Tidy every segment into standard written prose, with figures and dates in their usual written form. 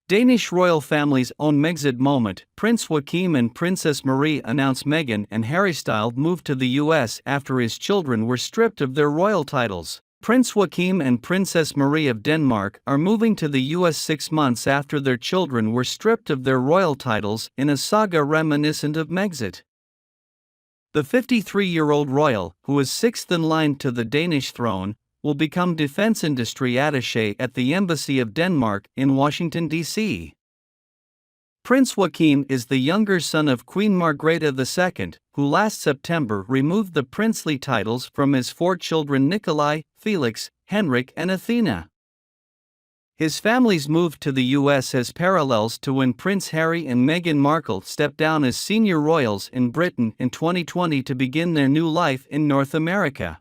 Danish royal family's own Megxit moment. Prince Joachim and Princess Marie announce Meghan and Harry-style move to the US after his children were stripped of their royal titles. Prince Joachim and Princess Marie of Denmark are moving to the US 6 months after their children were stripped of their royal titles in a saga reminiscent of Megxit. The 53-year-old royal, who is sixth in line to the Danish throne, will become defense industry attaché at the Embassy of Denmark in Washington, D.C. Prince Joachim is the younger son of Queen Margrethe II, who last September removed the princely titles from his 4 children Nikolai, Felix, Henrik and Athena. His family's move to the U.S. has parallels to when Prince Harry and Meghan Markle stepped down as senior royals in Britain in 2020 to begin their new life in North America.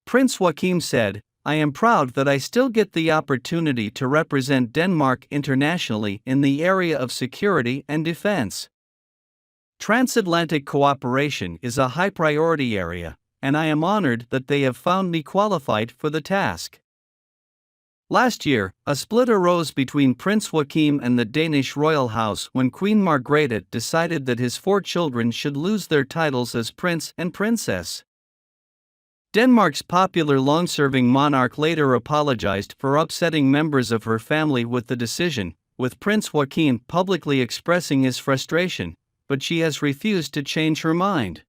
Prince Joachim said, "I am proud that I still get the opportunity to represent Denmark internationally in the area of security and defense. Transatlantic cooperation is a high priority area, and I am honored that they have found me qualified for the task." Last year, a split arose between Prince Joachim and the Danish royal house when Queen Margrethe decided that his 4 children should lose their titles as prince and princess. Denmark's popular long-serving monarch later apologized for upsetting members of her family with the decision, with Prince Joachim publicly expressing his frustration, but she has refused to change her mind.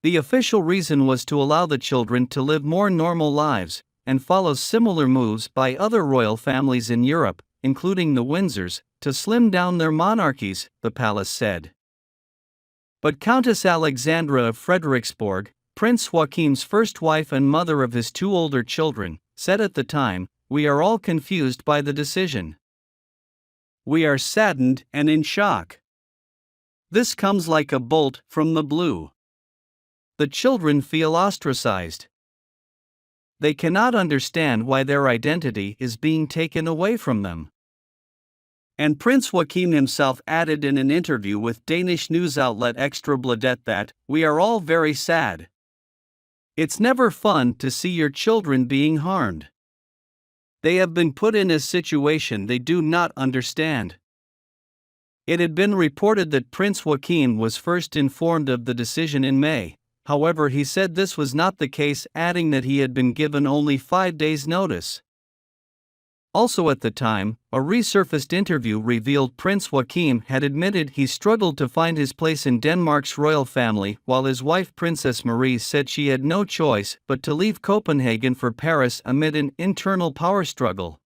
The official reason was to allow the children to live more normal lives, and follows similar moves by other royal families in Europe, including the Windsors, to slim down their monarchies, the palace said. But Countess Alexandra of Frederiksborg, Prince Joachim's first wife and mother of his 2 older children, said at the time, "We are all confused by the decision. We are saddened and in shock. This comes like a bolt from the blue. The children feel ostracized. They cannot understand why their identity is being taken away from them." And Prince Joachim himself added in an interview with Danish news outlet Ekstrabladet that, "We are all very sad. It's never fun to see your children being harmed. They have been put in a situation they do not understand." It had been reported that Prince Joachim was first informed of the decision in May. However, he said this was not the case, adding that he had been given only 5 days' notice. Also at the time, a resurfaced interview revealed Prince Joachim had admitted he struggled to find his place in Denmark's royal family, while his wife Princess Marie said she had no choice but to leave Copenhagen for Paris amid an internal power struggle.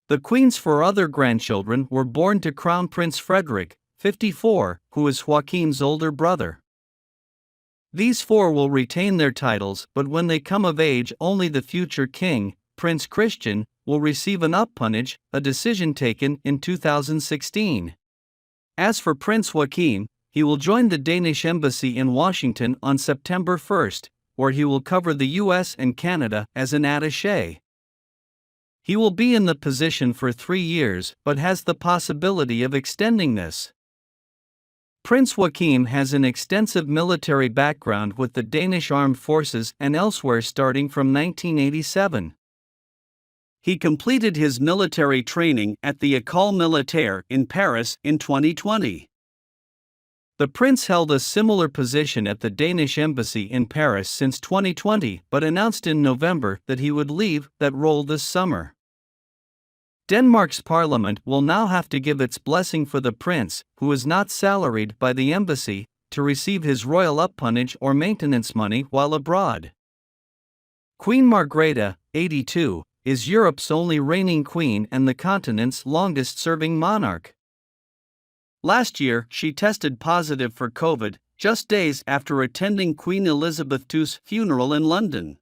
The Queen's 4 other grandchildren were born to Crown Prince Frederik, 54, who is Joachim's older brother. These 4 will retain their titles, but when they come of age, only the future king, Prince Christian, will receive an uppunnage, a decision taken in 2016. As for Prince Joachim, he will join the Danish embassy in Washington on September 1, where he will cover the US and Canada as an attaché. He will be in the position for 3 years, but has the possibility of extending this. Prince Joachim has an extensive military background with the Danish Armed Forces and elsewhere starting from 1987. He completed his military training at the École Militaire in Paris in 2020. The prince held a similar position at the Danish embassy in Paris since 2020 but announced in November that he would leave that role this summer. Denmark's parliament will now have to give its blessing for the prince, who is not salaried by the embassy, to receive his royal uppunnage or maintenance money while abroad. Queen Margrethe, 82, is Europe's only reigning queen and the continent's longest-serving monarch. Last year, she tested positive for COVID, just days after attending Queen Elizabeth II's funeral in London.